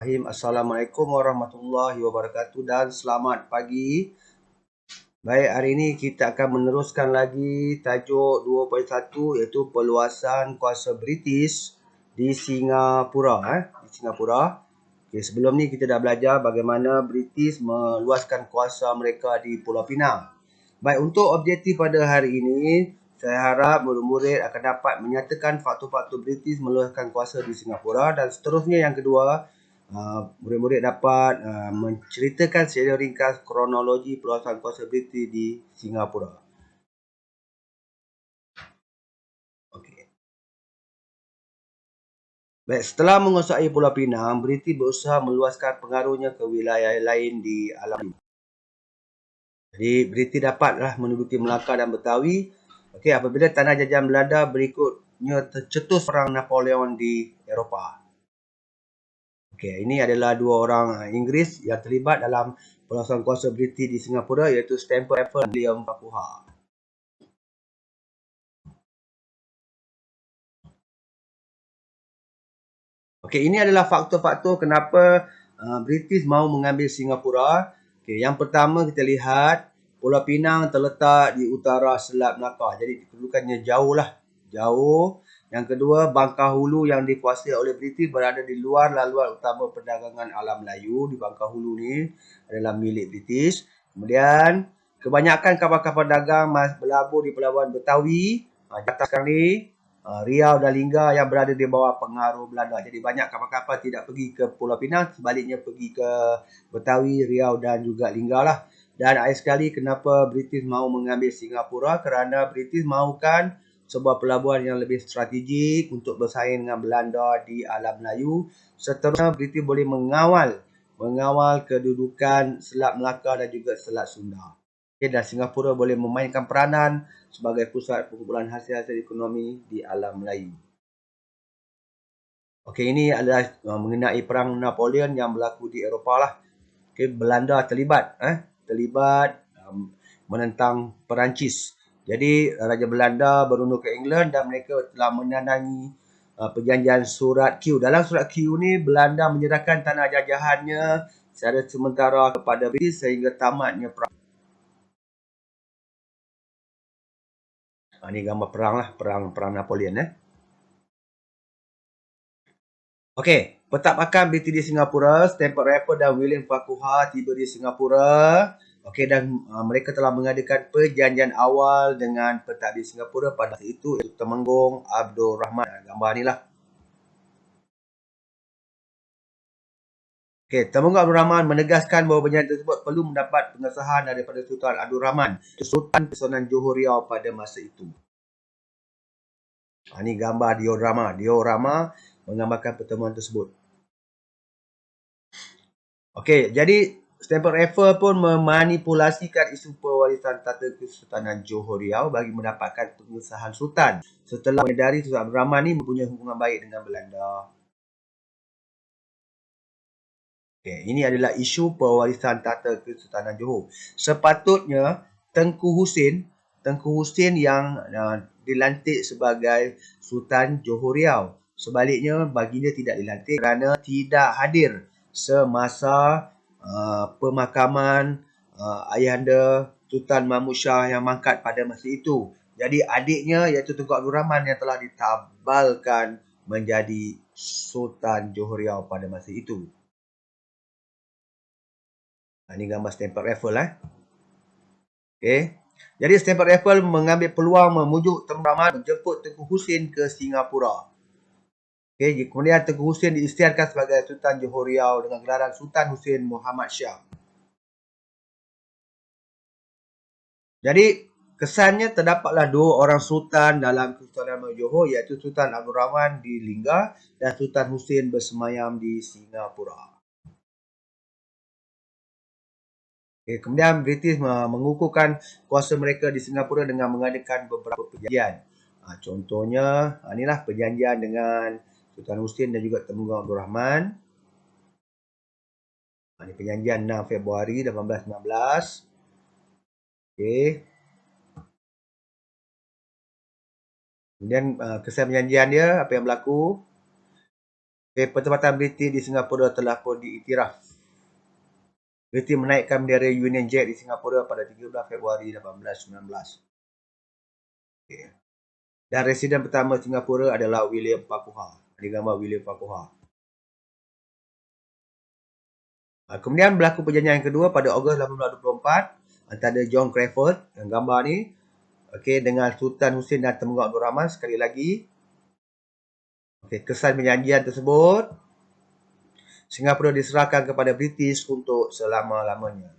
Assalamualaikum warahmatullahi wabarakatuh dan selamat pagi. Baik, hari ini kita akan meneruskan lagi tajuk 2.1 iaitu perluasan kuasa British di Singapura. Di Singapura. Okay, sebelum ni kita dah belajar bagaimana British meluaskan kuasa mereka di Pulau Pinang. Baik, untuk objektif pada hari ini, saya harap murid-murid akan dapat menyatakan faktor-faktor British meluaskan kuasa di Singapura dan seterusnya yang kedua, murid-murid dapat menceritakan secara ringkas kronologi perluasan kuasa British di Singapura. Okey. Baik, setelah menguasai Pulau Pinang, British berusaha meluaskan pengaruhnya ke wilayah lain di alam. Jadi British dapatlah menduduki Melaka dan Betawi. Okey, apabila tanah jajahan Belanda berikutnya tercetus perang Napoleon di Eropah. Okey, ini adalah dua orang Inggeris yang terlibat dalam perluasan kuasa British di Singapura iaitu Stamford Raffles dan William Farquhar. Okey, ini adalah faktor-faktor kenapa British mahu mengambil Singapura. Okey, yang pertama kita lihat Pulau Pinang terletak di utara Selat Melaka. Jadi kedudukannya jauh lah. Jauh. Yang kedua, Bangkahulu yang dikuasai oleh British berada di luar laluan utama perdagangan alam Melayu. Di Bangkahulu ni adalah milik British. Kemudian, kebanyakan kapal-kapal dagang berlabuh di Pelabuhan Betawi. Jatah sekarang ni Riau dan Lingga yang berada di bawah pengaruh Belanda. Jadi banyak kapal-kapal tidak pergi ke Pulau Pinang, sebaliknya pergi ke Betawi, Riau dan juga Lingga lah. Dan akhir sekali kenapa British mahu mengambil Singapura? Kerana British mahukan sebuah pelabuhan yang lebih strategik untuk bersaing dengan Belanda di alam Melayu. Seterusnya British boleh mengawal kedudukan Selat Melaka dan juga Selat Sunda. Dan Singapura boleh memainkan peranan sebagai pusat perkumpulan hasil-hasil ekonomi di alam Melayu. Okey, ini adalah mengenai perang Napoleon yang berlaku di Eropah lah. Okey, Belanda terlibat menentang Perancis. Jadi Raja Belanda berundur ke England dan mereka telah menandangi perjanjian Surat Q. Dalam Surat Q ni Belanda menyerahkan tanah jajahannya secara sementara kepada British sehingga tamatnya perang. Ini gambar perang lah, perang Napoleon. Okey, pertapakan British di Singapura, Stamford Raffles dan William Farquhar tiba di Singapura. Okey, dan mereka telah mengadakan perjanjian awal dengan pentadbir Singapura pada masa itu iaitu Temenggung Abdul Rahman. Gambar ni lah. Okey, Temenggung Abdul Rahman menegaskan bahawa perjanjian tersebut perlu mendapat pengesahan daripada Sultan Abdul Rahman, Sultan Kesultanan Johor Riau pada masa itu. Ini gambar diorama. Diorama menggambarkan pertemuan tersebut. Okey, jadi Stamford Raffles pun memanipulasikan isu pewarisan tata Kesultanan Johor Riau bagi mendapatkan pengesahan Sultan setelah menyedari Sultan Abdul Rahman ni mempunyai hubungan baik dengan Belanda. Okey, ini adalah isu pewarisan tata Kesultanan Johor. Sepatutnya Tengku Husin yang dilantik sebagai Sultan Johor Riau. Sebaliknya baginda tidak dilantik kerana tidak hadir semasa pemakaman ayahanda Sultan Mahmud Shah yang mangkat pada masa itu. Jadi adiknya iaitu Tunku Abdul Rahman yang telah ditabalkan menjadi Sultan Johor Riau pada masa itu. Ini gambar Stamford Raffles. Okey. Jadi Stamford Raffles mengambil peluang memujuk Tengku Rahman menjemput Tengku Husin ke Singapura. Okey, kemudian Tengku Husin diisytiharkan sebagai Sultan Johor Riau dengan gelaran Sultan Husin Muhammad Shah. Jadi kesannya terdapatlah dua orang sultan dalam Kesultanan Johor iaitu Sultan Abdul Rahman di Lingga dan Sultan Husin bersemayam di Singapura. Okay, kemudian British mengukuhkan kuasa mereka di Singapura dengan mengadakan beberapa perjanjian. Contohnya, inilah perjanjian dengan Sultan Husin dan juga Temenggung Abdul Rahman. Ini perjanjian 6 Februari 1819. Okay. Kemudian kesan perjanjian dia, apa yang berlaku. Pertempatan British di Singapura telah pun diiktiraf. British menaikkan bendera Union Jack di Singapura pada 13 Februari 1819. Okay. Dan residen pertama Singapura adalah William Farquhar. Ada gambar William Farquhar. Kemudian berlaku perjanjian yang kedua pada Ogos 1824 antara John Crawford, yang gambar ni, dengan Sultan Husin dan Temenggong Abdul Rahman. Sekali lagi, kesan perjanjian tersebut, Singapura diserahkan kepada British untuk selama-lamanya.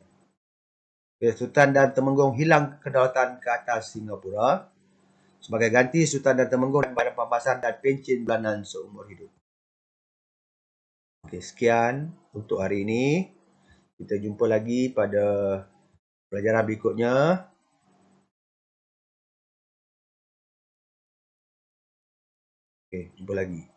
Sultan dan Temenggong hilang kedaulatan ke atas Singapura. Sebagai ganti, Sultan dan Temenggong badan pampasan dan pencen bulanan seumur hidup. Sekian untuk hari ini. Kita jumpa lagi pada pelajaran berikutnya. Jumpa lagi.